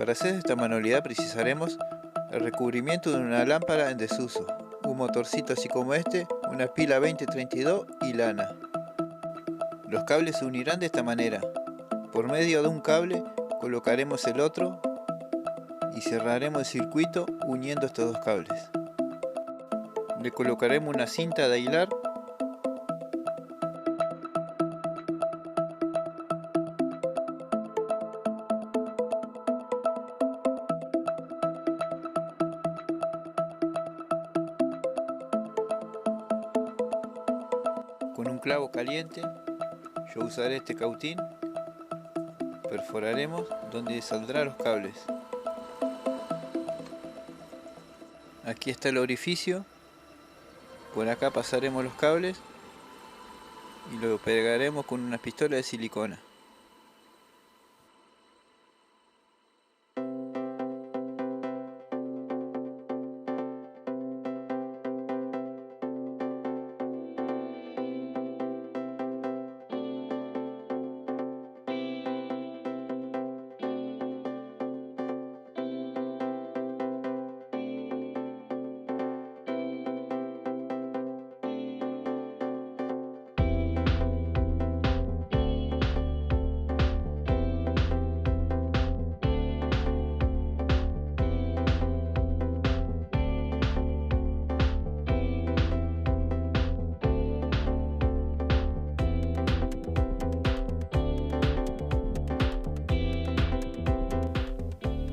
Para hacer esta manualidad precisaremos el recubrimiento de una lámpara en desuso, un motorcito así como este, una pila 2032 y lana. Los cables se unirán de esta manera. Por medio de un cable colocaremos el otro y cerraremos el circuito uniendo estos dos cables. Le colocaremos una cinta de hilar con un clavo caliente. Yo usaré este cautín. Perforaremos donde saldrán los cables. Aquí está el orificio. Por acá pasaremos los cables y lo pegaremos con una pistola de silicona.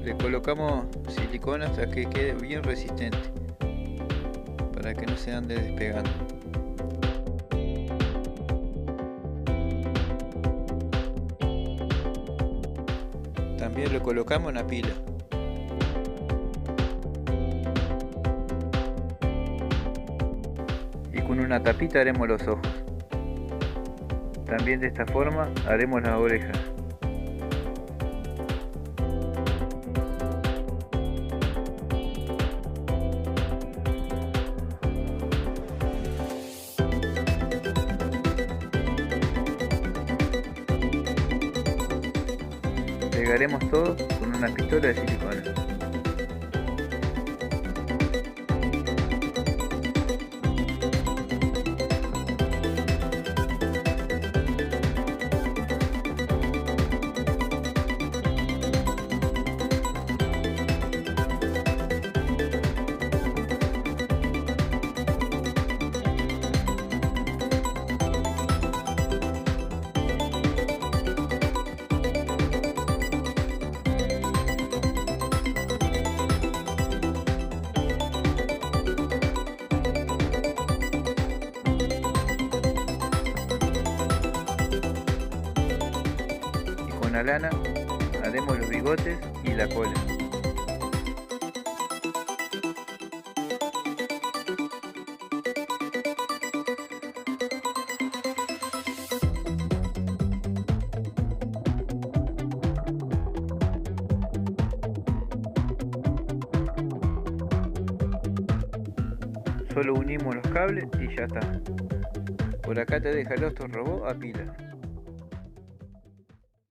Le colocamos silicona hasta que quede bien resistente, para que no se ande despegando. También le colocamos una pila. Y con una tapita haremos los ojos. También de esta forma haremos las orejas. Pegaremos todo con una pistola de silicona. Con la lana haremos los bigotes y la cola. Solo unimos los cables y ya está. Por acá te deja el otro robot a pila.